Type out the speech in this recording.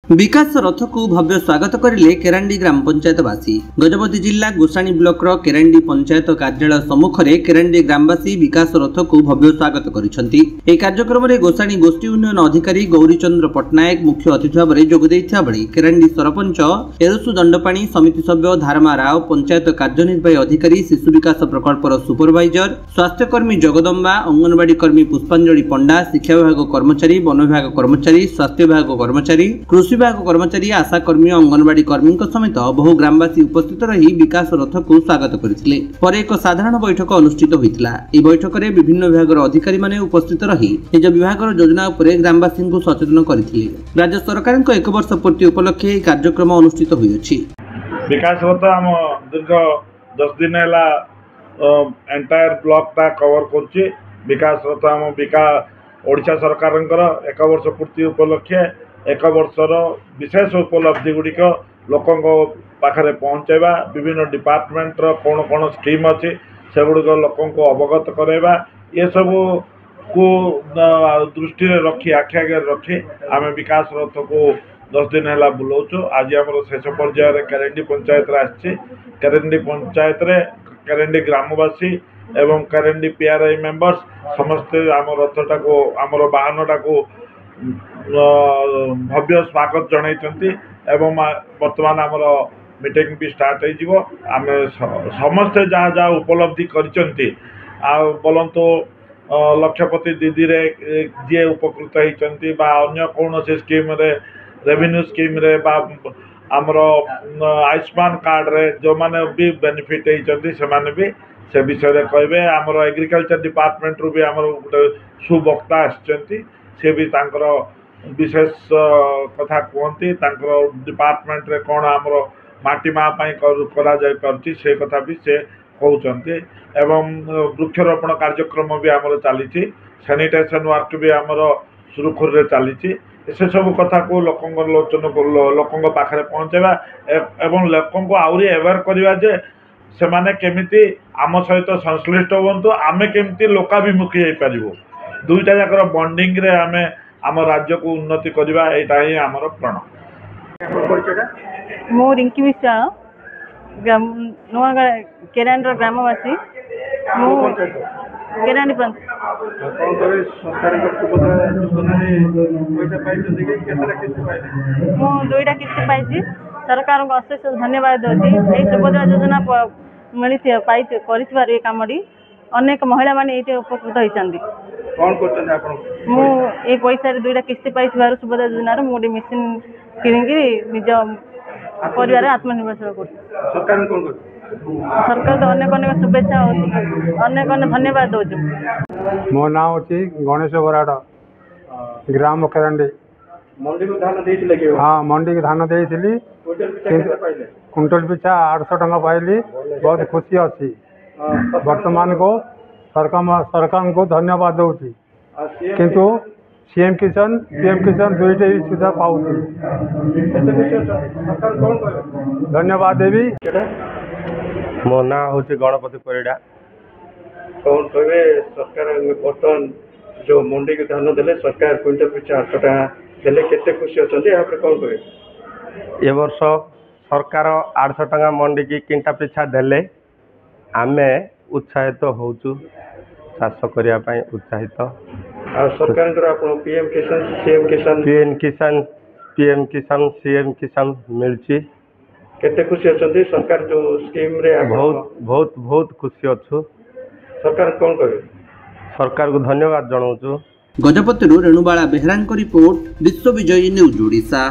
विकास रथ को भव्य स्वागत करिले केरांडी ग्राम पंचायतवासी। गजपति जिला गोसाणी ब्लॉक रो केरांडी पंचायत कार्यालय सम्मुख में केरांडी ग्रामवासी विकास रथ को भव्य स्वागत करिसेंती। ए कार्यक्रम में गोसाणी गोष्ठी उन्नयन अधिकारी गौरीचंद्र पट्टनायक मुख्य अतिथि भाव में जोग देइथिया बेले केरांडी सरपंच एरुसु दंडपाणी समिति सभ्य धारमा राव पंचायत कार्यनिर्वाही अधिकारी शिशु विकास प्रकल्पर सुपरवाइजर स्वास्थ्यकर्मी जगदम्बा अंगनवाड़ी कर्मी पुष्पांजलि पंडा शिक्षा विभाग कर्मचारी वन विभाग कर्मचारी स्वास्थ्य विभाग कर्मचारी कृषि विभाग कर्मचारी आशा कर्मी अंगनवाड़ी कर्मी समेत बहु ग्रामवासी उपस्थित रही विकास रथ को स्वागत करथिले। पर एक साधारण बैठक अनुष्ठित होइतिला। ए बैठक में विभिन्न विभाग अधिकारी माने उपस्थित रही निज विभाग योजना उपरे ग्रामवासी को सचेतन करथिले। राज्य सरकार को 1 वर्ष पूर्ति उपलक्षे यह कार्यक्रम अनुष्ठित होइछि। विकास रथ आम दीर्घ 10 दिन है एंटायर ब्लॉक ता कवर करछि। विकास रथ आम ओडिशा सरकार 1 वर्ष पूर्ति उपलक्षे 1 वर्षर विशेष उपलब्धि गुड़िक लोकों पाखे पहुँचेबा, विभिन्न डिपार्टमेंट कौन कौन स्कीम अच्छी से गुड़िक लोकों को अवगत करवा, ये सब को दृष्टि रखी आखि आगे रखी आम विकास रथ को 10 दिन है बुलाऊँ। आज आम शेष पर्यायर केरेंडी पंचायत आसी। केरेंडी पंचायत केरेंडी ग्रामवासी एवं केरेंडी पीआरआई मेंबर्स समस्ते आम रथटा को आमर वाहनटा को भव्य स्वागत जनइचंती एवं वर्तमान आमर मीटिंग भी स्टार्ट हो। आम समस्ते जहाँ जहाँ उपलब्धि करिसेंती बोलंतु लक्षपति दीदी रे जे उपकृत होइचंती बा अन्य कौन से स्कीम रे रेवेन्यू स्कीम रे बा आमर आयुष्मान कार्ड रे जो माने भी बेनिफिट होइचंती से माने भी से विषय कहबे। आमर एग्रीकल्चर डिपार्टमेंट रू भी आमर गोटे सुवक्ता आछंती से भी तांकर विशेष कथा कहती डिपार्टमेंट रे कौन आमर माटी माँ करा जाय परछि से कथा भी से कहउचंती एवं वृक्षरोपण कार्यक्रम भी आमर चली। सैनिटेशन वर्क भी आमर सुरखुर रे चली। से सब कथा को लोकों लोचन लोकों पाखे पहुँचेबा एवं लोकों को आउरी अवेयर करवा जे से माने केमिति आम सहित संश्लिष्ट होवंतु आमे केमिति लोकाभिमुखी हो पारिबो। दुईटा जाकर बॉन्डिंग रे आमे आम राज्य को उन्नति करवा एटा ही आमर प्रण। मो रिंकी मिश्रा नुआ केरांडी ग्रामवासी केरांडी मु 2टा किस्ती पाई। सरकार को अशेष धन्यवाद दूसरी। यही सुभद्रा योजना मिली कर कमटी अनेक महिला माने ये उपकृत होती। मुझे पैसा 2टा किस्ती पाई सुभद्रा योजन मुझे मेसीन किणी निज परिवार आत्मनिर्भरशील कर सरकार तो अनेक अनेक शुभेच्छा अनेक अनेक धन्यवाद दूँ। मो ना हूँ गणेश बराड़ ग्राम केरांडी। हाँ मंडी की धान देती क्विंटल पिछा 800 टंका पाइली। बहुत खुशी अच्छी। वर्तमान को सरकार को धन्यवाद दूसरी किंतु सीएम किसान पीएम किसान दुईटे ही सुविधा पाऊँ। धन्यवाद देवी। मो ना हूँ गणपति परिड़ा। कौन कहे सरकार बर्तमान जो मंडी के धान देले सरकार क्विंटल पिछा 800 टका देले केते खुशी अच्छे यहाँ कौन कहे ए वर्ष सरकार 800 टका मंडी की किंटा पिछा देले आमे उत्साहित होचु चाष करने उत्साहित। सरकार पीएम किसान सीएम किसान मिलची केते खुशी अच्छे सरकार जो स्कीम रे बहुत खुशी अच्छु। सरकार कौन कहे सरकार को धन्यवाद जनाऊँ। गजपति रेणुबाला बेहरा रिपोर्ट विश्व विजयी न्यूज ओडिशा।